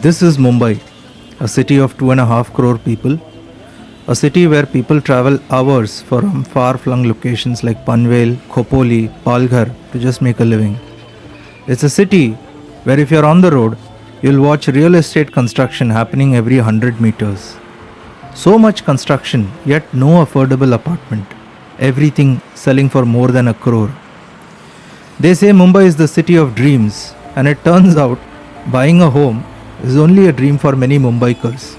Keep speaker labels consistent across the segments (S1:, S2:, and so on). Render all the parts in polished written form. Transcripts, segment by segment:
S1: This is Mumbai, a city of 2.5 crore people, a city where people travel hours from far-flung locations like Panvel, Khopoli, Palghar to just make a living. It's a city where if you're on the road, you'll watch real estate construction happening every 100 meters. So much construction, yet no affordable apartment. Everything selling for more than a crore. They say Mumbai is the city of dreams, and it turns out buying a home is only a dream for many Mumbaikars.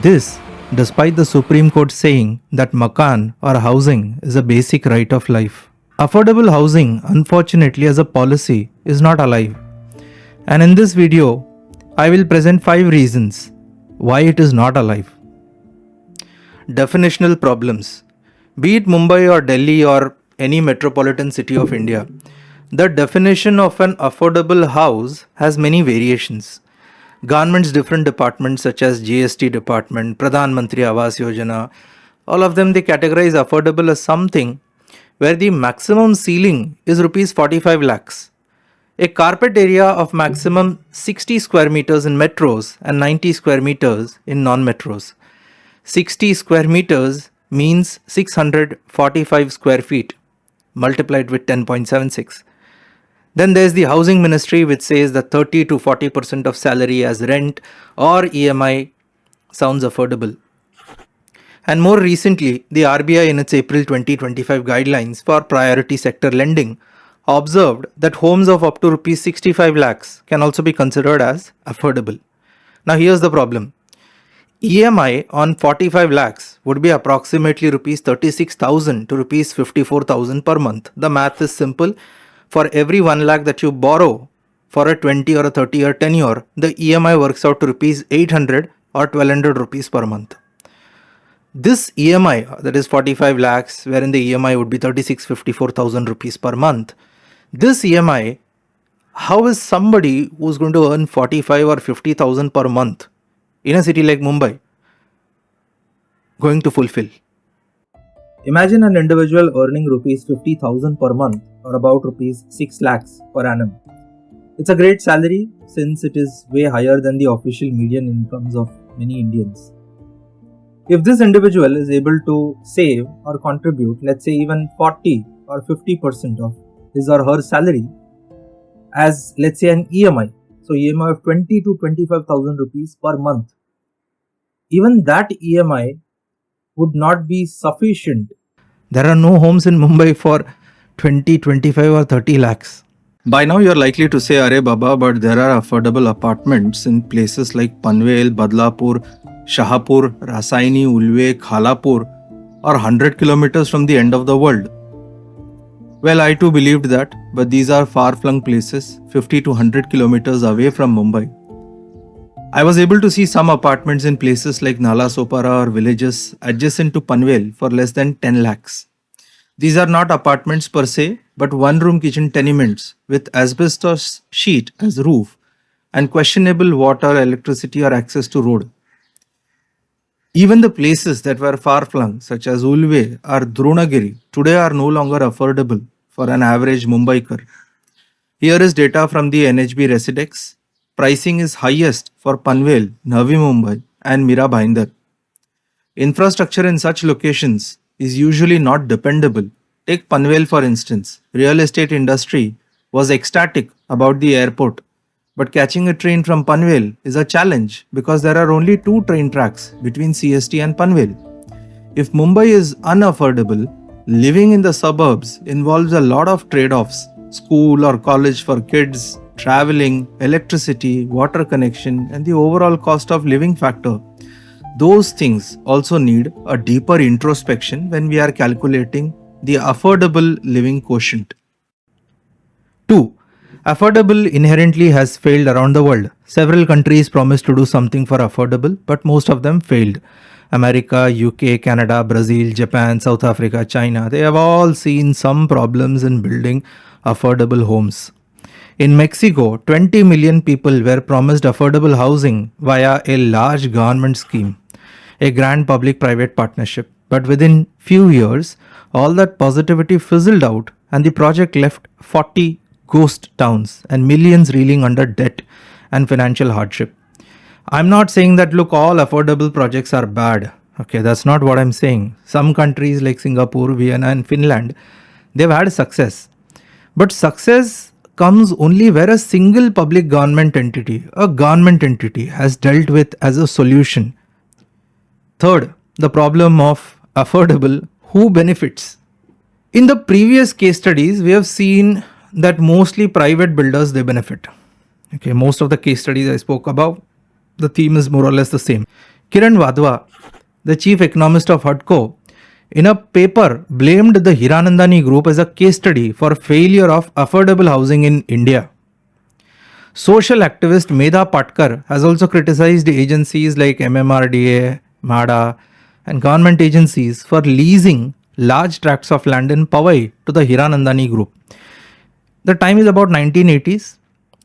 S1: This, despite the Supreme Court saying that makan or housing is a basic right of life. Affordable housing, unfortunately, as a policy, is not alive. And in this video, I will present 5 reasons why it is not alive. Definitional problems. Be it Mumbai or Delhi or any metropolitan city of India, the definition of an affordable house has many variations. Government's different departments such as GST department, Pradhan Mantri Awas Yojana, all of them they categorize affordable as something where the maximum ceiling is rupees 45 lakhs. A carpet area of maximum 60 square meters in metros and 90 square meters in non-metros. 60 square meters means 645 square feet multiplied with 10.76. Then there's the housing ministry which says that 30 to 40% of salary as rent or EMI sounds affordable. And more recently, the RBI in its April 2025 guidelines for priority sector lending observed that homes of up to rupees 65 lakhs can also be considered as affordable. Now here's the problem. EMI on 45 lakhs would be approximately rupees 36,000 to rupees 54,000 per month. The math is simple. For every 1 lakh that you borrow for a 20 or a 30 year tenure, the EMI works out to rupees 800 or 1200 rupees per month. This EMI, that is 45 lakhs, wherein the EMI would be 54,000 rupees per month. This EMI, how is somebody who's going to earn 45 or 50,000 per month in a city like Mumbai going to fulfill? Imagine an individual earning rupees 50,000 per month or about rupees 6 lakhs per annum. It's a great salary since it is way higher than the official median incomes of many Indians. If this individual is able to save or contribute, let's say even 40 or 50% of his or her salary as, let's say, an EMI, so EMI of 20 to 25,000 rupees per month, even that EMI would not be sufficient. There are no homes in Mumbai for 20, 25 or 30 lakhs. By now you're likely to say, Arey Baba, but there are affordable apartments in places like Panvel, Badlapur, Shahapur, Rasaini, Ulve, Khalapur, or 100 kilometers from the end of the world. Well, I too believed that, but these are far-flung places, 50 to 100 kilometers away from Mumbai. I was able to see some apartments in places like Nala Sopara or villages adjacent to Panvel for less than 10 lakhs. These are not apartments per se, but one-room kitchen tenements with asbestos sheet as roof and questionable water, electricity or access to road. Even the places that were far-flung, such as Ulve or Dronagiri, today are no longer affordable for an average Mumbaikar. Here is data from the NHB Residex. Pricing is highest for Panvel, Navi Mumbai and Mira Bhayandar. Infrastructure in such locations is usually not dependable. Take Panvel for instance. Real estate industry was ecstatic about the airport, but catching a train from Panvel is a challenge because there are only 2 train tracks between CST and Panvel. If Mumbai is unaffordable, living in the suburbs involves a lot of trade-offs. School or college for kids, traveling, electricity, water connection, and the overall cost of living factor. Those things also need a deeper introspection when we are calculating the affordable living quotient. 2. Affordable inherently has failed around the world. Several countries promised to do something for affordable, but most of them failed. America, UK, Canada, Brazil, Japan, South Africa, China, they have all seen some problems in building affordable homes. In Mexico, 20 million people were promised affordable housing via a large government scheme, a grand public-private partnership. But within few years, all that positivity fizzled out and the project left 40 ghost towns and millions reeling under debt and financial hardship. I'm not saying that, look, all affordable projects are bad. Okay, that's not what I'm saying. Some countries like Singapore, Vienna, and Finland, they've had success. But success comes only where a single public government entity, a government entity, has dealt with as a solution. Third, the problem of affordable, who benefits? In the previous case studies, we have seen that mostly private builders they benefit. Okay, most of the case studies I spoke about, the theme is more or less the same. Kiran Wadhwa, the chief economist of HUDCO, in a paper blamed the Hiranandani group as a case study for failure of affordable housing in India. Social activist Medha Patkar has also criticized agencies like MMRDA, MADA, and government agencies for leasing large tracts of land in Powai to the Hiranandani group. The time is about 1980s.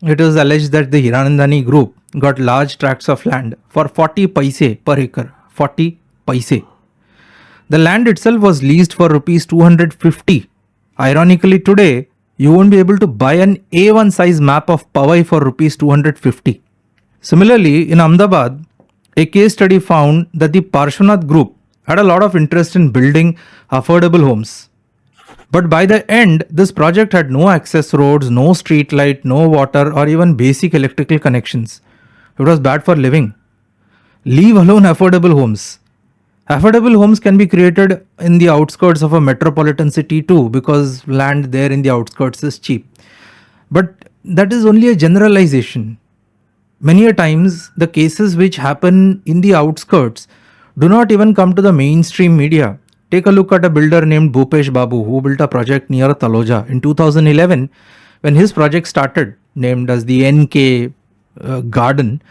S1: It was alleged that the Hiranandani group got large tracts of land for 40 paise per acre. 40 paise. The land itself was leased for rupees 250. Ironically, today, you won't be able to buy an A1 size map of Powai for rupees 250. Similarly, in Ahmedabad, a case study found that the Parshvanath group had a lot of interest in building affordable homes. But by the end, this project had no access roads, no street light, no water, or even basic electrical connections. It was bad for living. Leave alone affordable homes. Affordable homes can be created in the outskirts of a metropolitan city too, because land there in the outskirts is cheap. But that is only a generalization. Many a times, the cases which happen in the outskirts do not even come to the mainstream media. Take a look at a builder named Bhupesh Babu, who built a project near Taloja in 2011. When his project started, named as the NK Garden,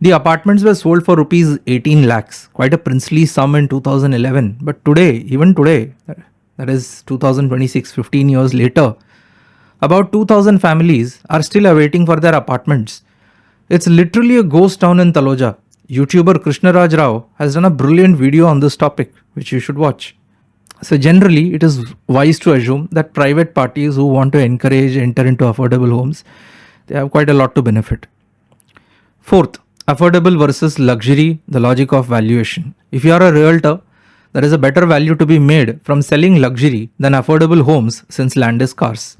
S1: the apartments were sold for rupees 18 lakhs, quite a princely sum in 2011. But today, even today, that is 2026, 15 years later, about 2,000 families are still awaiting for their apartments. It's literally a ghost town in Taloja. YouTuber Krishnaraj Rao has done a brilliant video on this topic, which you should watch. So generally, it is wise to assume that private parties who want to encourage enter into affordable homes, they have quite a lot to benefit. Fourth, affordable versus luxury, the logic of valuation. If you are a realtor, there is a better value to be made from selling luxury than affordable homes since land is scarce.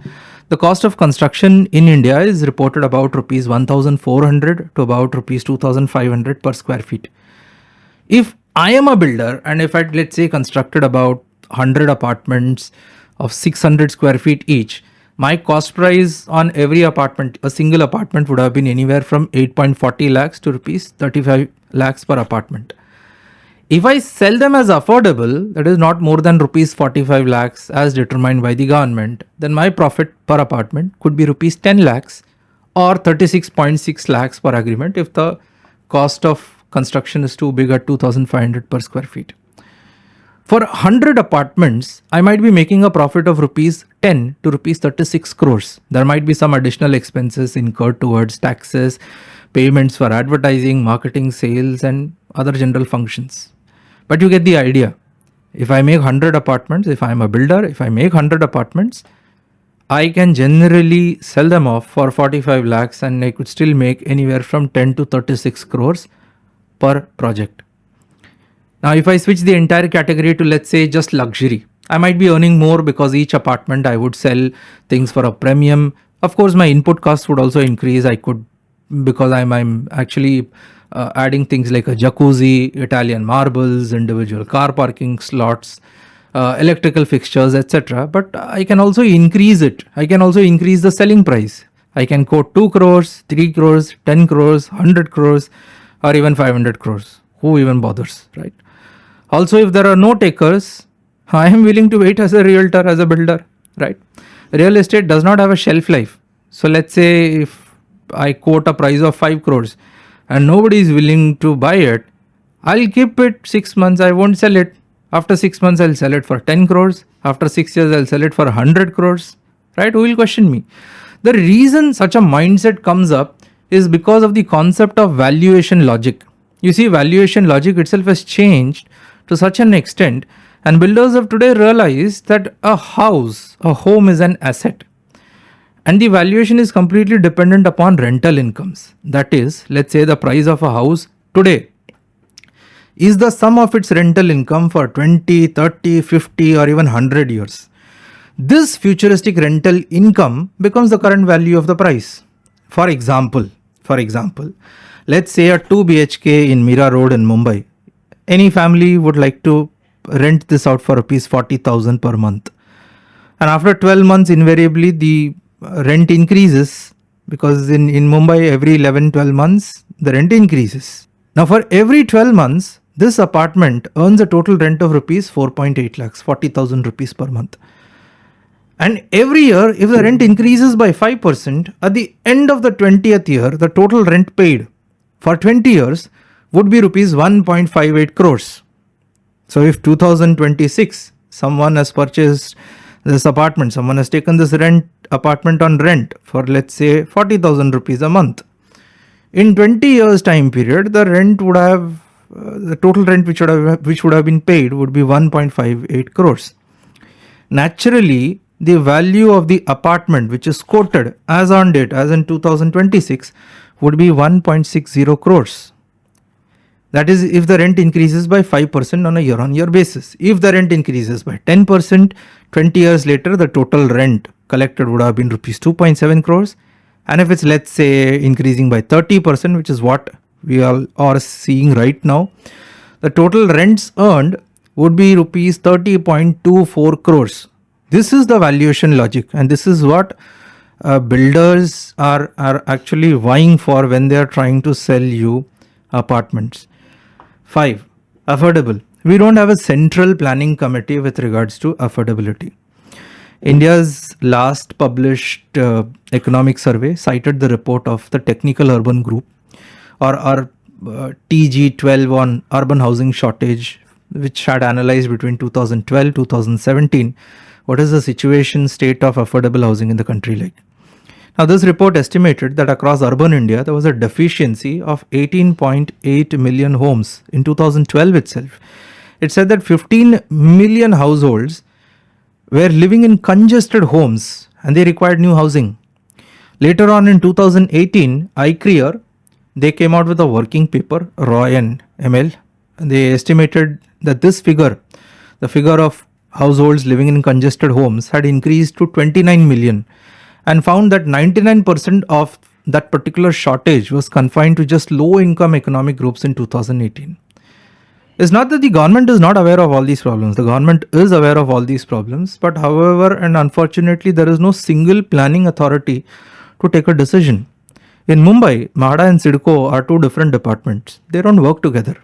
S1: The cost of construction in India is reported about rupees 1,400 to about rupees 2,500 per square feet. If I am a builder and if I, let's say, constructed about 100 apartments of 600 square feet each, my cost price on every apartment, a single apartment, would have been anywhere from 8.40 lakhs to rupees 35 lakhs per apartment. If I sell them as affordable, that is not more than rupees 45 lakhs as determined by the government, then my profit per apartment could be rupees 10 lakhs or 36.6 lakhs per agreement if the cost of construction is too big at 2,500 per square feet. For 100 apartments, I might be making a profit of rupees 10 to rupees 36 crores. There might be some additional expenses incurred towards taxes, payments for advertising, marketing, sales, and other general functions. But you get the idea. If I make 100 apartments, if I'm a builder, if I make 100 apartments, I can generally sell them off for 45 lakhs and I could still make anywhere from 10 to 36 crores per project. Now, if I switch the entire category to, let's say, just luxury, I might be earning more because each apartment I would sell things for a premium. Of course, my input costs would also increase. I could, because I'm actually adding things like a jacuzzi, Italian marbles, individual car parking slots, electrical fixtures, etc. But I can also increase it. I can also increase the selling price. I can quote 2 crores, 3 crores, 10 crores, 100 crores, or even 500 crores. Who even bothers, right? Also, if there are no takers, I am willing to wait as a realtor, as a builder, right? Real estate does not have a shelf life. So let's say if I quote a price of 5 crores and nobody is willing to buy it, I'll keep it 6 months. I won't sell it. After 6 months, I'll sell it for 10 crores. After 6 years, I'll sell it for 100 crores, right? Who will question me? The reason such a mindset comes up is because of the concept of valuation logic. You see, valuation logic itself has changed to such an extent, and builders of today realize that a house, a home is an asset. And the valuation is completely dependent upon rental incomes. That is, let's say the price of a house today is the sum of its rental income for 20, 30, 50 or even 100 years. This futuristic rental income becomes the current value of the price. For example, let's say a 2 BHK in Mira Road in Mumbai. Any family would like to rent this out for rupees 40,000 per month. And after 12 months, invariably the rent increases, because in Mumbai every 11-12 months the rent increases. Now for every 12 months, this apartment earns a total rent of rupees 4.8 lakhs, 40,000 rupees per month. And every year, if the rent increases by 5%, at the end of the 20th year, the total rent paid for 20 years would be rupees 1.58 crores. So if 2026, someone has purchased this apartment, someone has taken this apartment on rent for, let's say, 40,000 rupees a month. In 20 years time period, the rent would have, the total rent which would have been paid would be 1.58 crores. Naturally, the value of the apartment which is quoted as on date, as in 2026, would be 1.60 crores. That is if the rent increases by 5% on a year-on-year basis. If the rent increases by 10%, 20 years later, the total rent collected would have been rupees 2.7 crores. And if it's, let's say, increasing by 30%, which is what we all are seeing right now, the total rents earned would be rupees 30.24 crores. This is the valuation logic, and this is what builders are actually vying for when they are trying to sell you apartments. 5. Affordable. We don't have a central planning committee with regards to affordability. India's last published economic survey cited the report of the Technical Urban Group, or TG12, on urban housing shortage, which had analyzed between 2012-2017 what is the state of affordable housing in the country like. Now, this report estimated that across urban India, there was a deficiency of 18.8 million homes in 2012 itself. It said that 15 million households were living in congested homes and they required new housing. Later on in 2018, iCreer, they came out with a working paper, Roy and ML, and they estimated that this figure, the figure of households living in congested homes, had increased to 29 million, and found that 99% of that particular shortage was confined to just low-income economic groups in 2018. It's not that the government is not aware of all these problems. The government is aware of all these problems, but however, and unfortunately, there is no single planning authority to take a decision. In Mumbai, MMRDA and CIDCO are two different departments. They don't work together.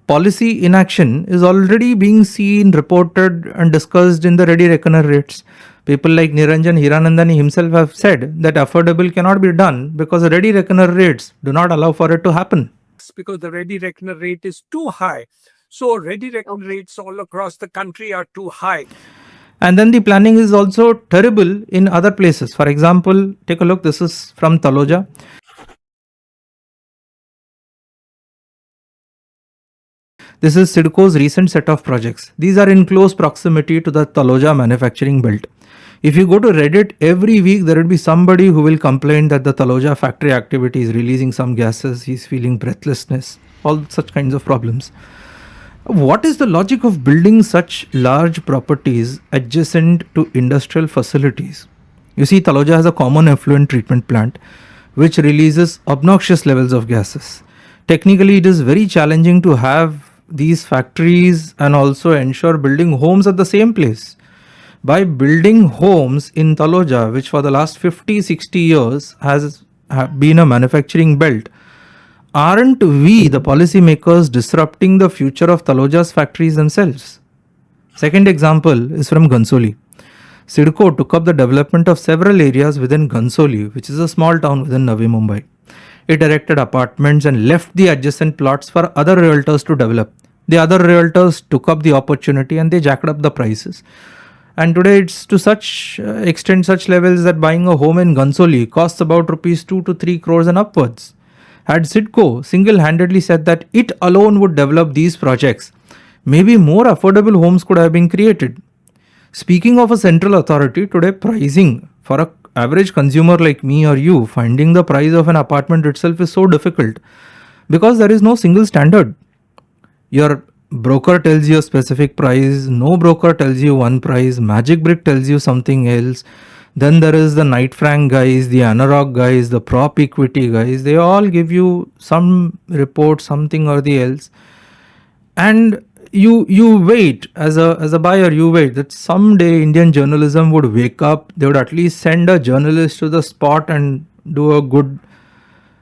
S1: Policy inaction is already being seen, reported and discussed in the ready reckoner rates. People like Niranjan Hiranandani himself have said that affordable cannot be done because the ready reckoner rates do not allow for it to happen.
S2: Because the ready reckoner rate is too high. So ready reckoner rates all across the country are too high.
S1: And then the planning is also terrible in other places. For example, take a look, this is from Taloja. This is CIDCO's recent set of projects. These are in close proximity to the Taloja manufacturing belt. If you go to Reddit, every week there will be somebody who will complain that the Taloja factory activity is releasing some gases, he's feeling breathlessness, all such kinds of problems. What is the logic of building such large properties adjacent to industrial facilities? You see, Taloja has a common effluent treatment plant which releases obnoxious levels of gases. Technically, it is very challenging to have these factories and also ensure building homes at the same place. By building homes in Taloja, which for the last 50-60 years has been a manufacturing belt, aren't we, the policymakers, disrupting the future of Taloja's factories themselves? Second example is from Gansoli. CIDCO took up the development of several areas within Gansoli, which is a small town within Navi Mumbai. It erected apartments and left the adjacent plots for other realtors to develop. The other realtors took up the opportunity and they jacked up the prices. And today it's to such extent, such levels that buying a home in Gansoli costs about rupees 2 to 3 crores and upwards. Had CIDCO single-handedly said that it alone would develop these projects, maybe more affordable homes could have been created. Speaking of a central authority, today pricing for an average consumer like me or you, finding the price of an apartment itself is so difficult. because there is no single standard. Your broker tells you a specific price, no broker tells you one price, Magic Brick tells you something else. Then there is the Knight Frank guys, the Analog guys, the prop equity guys. They all give you some report, something or the else, and you wait as a buyer. You wait that someday Indian journalism would wake up. They would at least send a journalist to the spot and do a good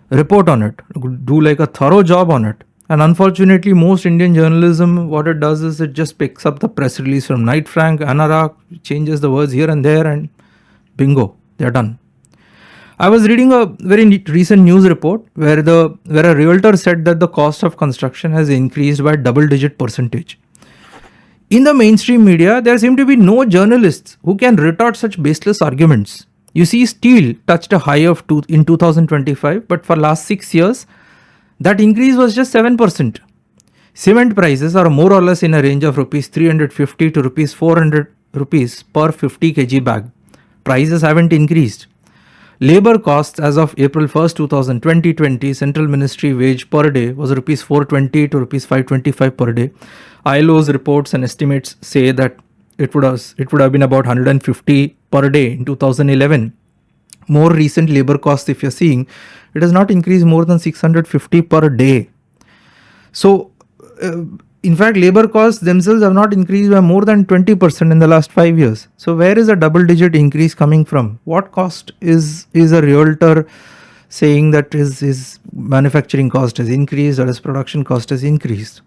S1: report on it, do like a thorough job on it. And unfortunately, most Indian journalism, what it does is it just picks up the press release from Knight Frank, Anorak, changes the words here and there, and bingo, they're done. I was reading a very recent news report where a realtor said that the cost of construction has increased by double-digit percentage. In the mainstream media, there seem to be no journalists who can retort such baseless arguments. You see, steel touched a high of in 2025, but for last 6 years, that increase was just 7%. Cement prices are more or less in a range of rupees 350 to rupees 400 rupees per 50 kg bag. Prices haven't increased. Labor costs as of April 1st, 2020, Central Ministry wage per day was rupees 420 to rupees 525 per day. ILO's reports and estimates say that it would have been about 150 per day in 2011. More recent labor costs, if you're seeing, it has not increased more than 650 per day. So, in fact, labor costs themselves have not increased by more than 20% in the last 5 years. So, where is a double-digit increase coming from? What cost is a realtor saying that his manufacturing cost has increased or his production cost has increased?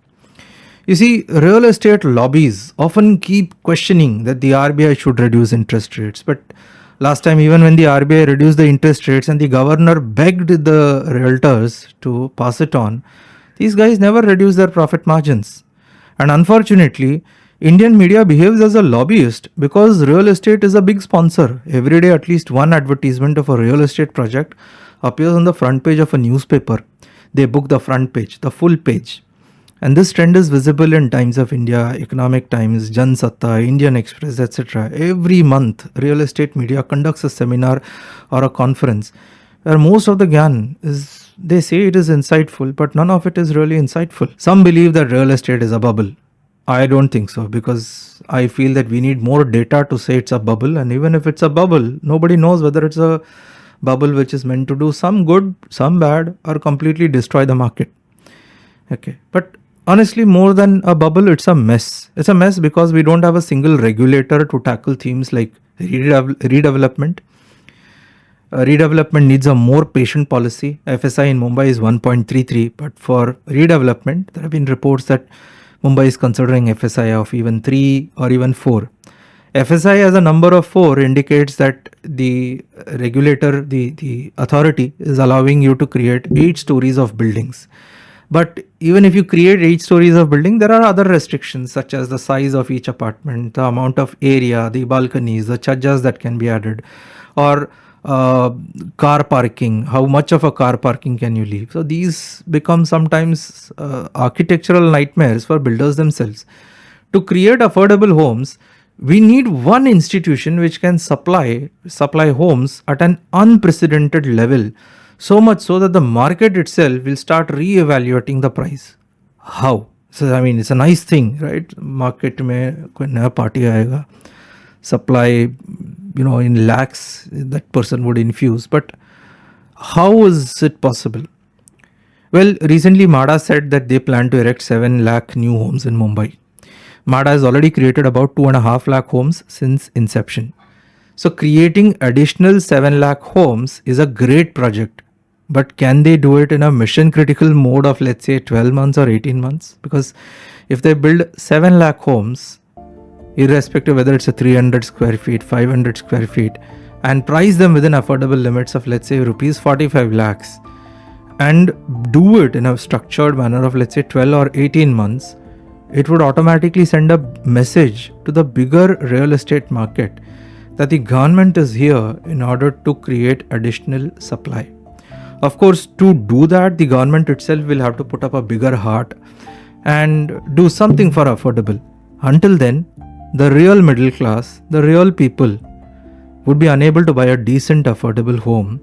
S1: You see, real estate lobbies often keep questioning that the RBI should reduce interest rates. But last time, even when the RBI reduced the interest rates and the governor begged the realtors to pass it on, these guys never reduced their profit margins. And unfortunately, Indian media behaves as a lobbyist because real estate is a big sponsor. Every day, at least one advertisement of a real estate project appears on the front page of a newspaper. They book the front page, the full page. And this trend is visible in Times of India, Economic Times, Jan Satta, Indian Express, etc. Every month, real estate media conducts a seminar or a conference where most of the gyan is, they say it is insightful, but none of it is really insightful. Some believe that real estate is a bubble. I don't think so, because I feel that we need more data to say it's a bubble. And even if it's a bubble, nobody knows whether it's a bubble which is meant to do some good, some bad, or completely destroy the market. Okay, but honestly, more than a bubble, it's a mess. It's a mess because we don't have a single regulator to tackle themes like redevelopment. Redevelopment needs a more patient policy. FSI in Mumbai is 1.33, but for redevelopment, there have been reports that Mumbai is considering FSI of even 3 or even 4. FSI as a number of 4 indicates that the regulator, the authority is allowing you to create 8 stories of buildings. But even if you create 8 stories of building, there are other restrictions such as the size of each apartment, the amount of area, the balconies, the chajjas that can be added, or car parking, how much of a car parking can you leave. So these become sometimes architectural nightmares for builders themselves. To create affordable homes, we need one institution which can supply homes at an unprecedented level. So much so that the market itself will start re-evaluating the price. How? So I mean, it's a nice thing, right? Market mein koi naya party aayega, supply, in lakhs that person would infuse. But how is it possible? Well, recently MADA said that they plan to erect 7 lakh new homes in Mumbai. MADA has already created about 2.5 lakh homes since inception. So creating additional 7 lakh homes is a great project. But can they do it in a mission critical mode of, let's say, 12 months or 18 months? Because if they build 7 lakh homes, irrespective whether it's a 300 square feet, 500 square feet, and price them within affordable limits of, let's say, rupees 45 lakhs, and do it in a structured manner of, let's say, 12 or 18 months, it would automatically send a message to the bigger real estate market that the government is here in order to create additional supply. Of course, to do that, the government itself will have to put up a bigger heart and do something for affordable. Until then, the real middle class, the real people would be unable to buy a decent affordable home